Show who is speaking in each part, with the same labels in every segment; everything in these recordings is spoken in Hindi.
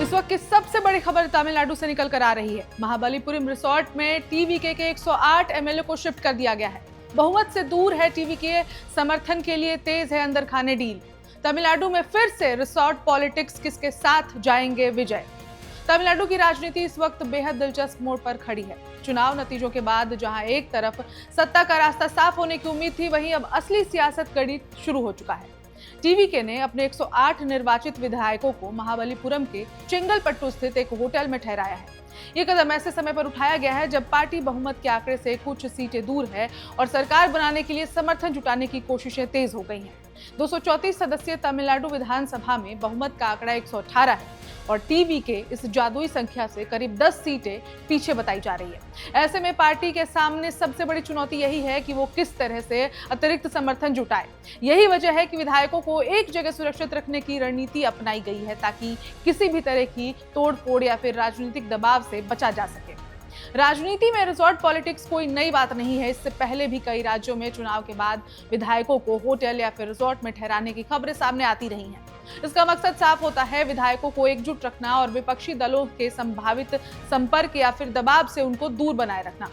Speaker 1: इस वक्त की सबसे बड़ी खबर तमिलनाडु से निकल कर आ रही है। महाबलीपुरम रिसोर्ट में टीवीके के 108 एमएलए को शिफ्ट कर दिया गया है। बहुमत से दूर है टीवीके, समर्थन के लिए तेज है अंदर खाने डील। तमिलनाडु में फिर से रिसोर्ट पॉलिटिक्स, किसके साथ जाएंगे विजय। तमिलनाडु की राजनीति इस वक्त बेहद दिलचस्प मोड़ पर खड़ी है। चुनाव नतीजों के बाद जहां एक तरफ सत्ता का रास्ता साफ होने की उम्मीद थी, वहीं अब असली सियासत गणित शुरू हो चुका है। टीवीके ने अपने 108 निर्वाचित विधायकों को महाबलीपुरम के चिंगलपट्टू स्थित एक होटल में ठहराया है। ये कदम ऐसे समय पर उठाया गया है जब पार्टी बहुमत के आंकड़े से कुछ सीटें दूर है और सरकार बनाने के लिए समर्थन जुटाने की कोशिशें तेज हो गई हैं। 234 सदस्यीय तमिलनाडु विधानसभा में बहुमत का आंकड़ा 118 है और टीवीके इस जादुई संख्या से करीब 10 सीटें पीछे बताई जा रही है। ऐसे में पार्टी के सामने सबसे बड़ी चुनौती यही है कि वो किस तरह से अतिरिक्त समर्थन जुटाए। यही वजह है कि विधायकों को एक जगह सुरक्षित रखने की रणनीति अपनाई गई है ताकि किसी भी तरह की तोड़फोड़ या फिर राजनीतिक दबाव से बचा जा सके। राजनीति में रिसोर्ट पॉलिटिक्स कोई नई बात नहीं है। इससे पहले भी कई राज्यों में चुनाव के बाद विधायकों को होटल या फिर रिसोर्ट में ठहराने की खबरें सामने आती रही हैं। इसका मकसद साफ होता है, विधायकों को एकजुट रखना और विपक्षी दलों के संभावित संपर्क या फिर दबाव से उनको दूर बनाए रखना।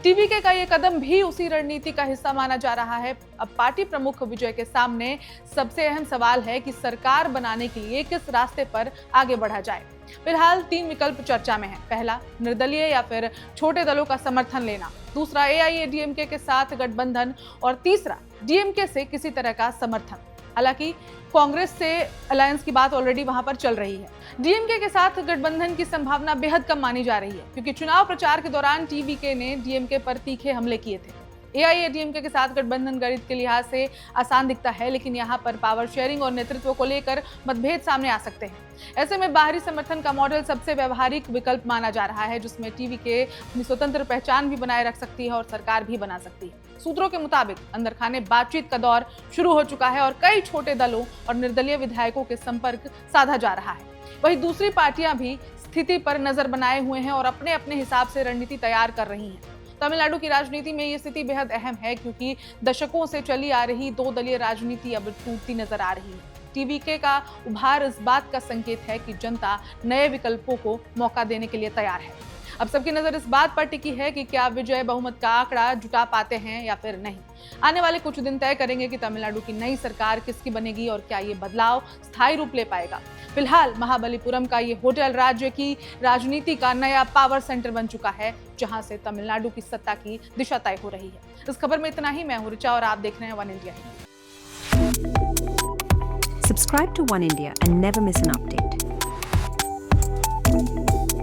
Speaker 1: टीवीके का ये कदम भी उसी रणनीति का हिस्सा माना जा रहा है। अब पार्टी प्रमुख विजय के सामने सबसे अहम सवाल है कि सरकार बनाने के लिए किस रास्ते पर आगे बढ़ा जाए। फिलहाल 3 विकल्प चर्चा में है। पहला, निर्दलीय या फिर छोटे दलों का समर्थन लेना। दूसरा, एआईएडीएमके के साथ गठबंधन और तीसरा, डीएमके से किसी तरह का समर्थन। हालांकि कांग्रेस से अलायंस की बात ऑलरेडी वहां पर चल रही है। डीएमके के साथ गठबंधन की संभावना बेहद कम मानी जा रही है क्योंकि चुनाव प्रचार के दौरान टीवीके ने डीएमके पर तीखे हमले किए थे। एआईएडीएमके के साथ गठबंधन गणित के लिहाज से आसान दिखता है, लेकिन यहाँ पर पावर शेयरिंग और नेतृत्व को लेकर मतभेद सामने आ सकते हैं। ऐसे में बाहरी समर्थन का मॉडल सबसे व्यवहारिक विकल्प माना जा रहा है, जिसमें टीवीके अपनी स्वतंत्र पहचान भी बनाए रख सकती है और सरकार भी बना सकती है। सूत्रों के मुताबिक अंदर खाने बातचीत का दौर शुरू हो चुका है और कई छोटे दलों और निर्दलीय विधायकों के संपर्क साधा जा रहा है। वहीं दूसरी पार्टियां भी स्थिति पर नजर बनाए हुए हैं और अपने अपने हिसाब से रणनीति तैयार कर रही हैं। तमिलनाडु की राजनीति में ये स्थिति बेहद अहम है क्योंकि दशकों से चली आ रही 2 दलीय राजनीति अब टूटती नजर आ रही है। टीवीके का उभार इस बात का संकेत है कि जनता नए विकल्पों को मौका देने के लिए तैयार है। अब सबकी नजर इस बात पर टिकी है कि क्या विजय बहुमत का आंकड़ा जुटा पाते हैं या फिर नहीं। आने वाले कुछ दिन तय करेंगे कि तमिलनाडु की नई सरकार किसकी बनेगी और क्या ये बदलाव स्थायी रूप ले पाएगा। फिलहाल महाबलीपुरम का ये होटल राज्य की राजनीति का नया पावर सेंटर बन चुका है, जहां से तमिलनाडु की सत्ता की दिशा तय हो रही है। इस खबर में इतना ही। मैं हूं ऋचा और आप देख रहे हैं one India.
Speaker 2: Subscribe to One India and never miss an update.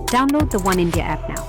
Speaker 2: Download the One India app now.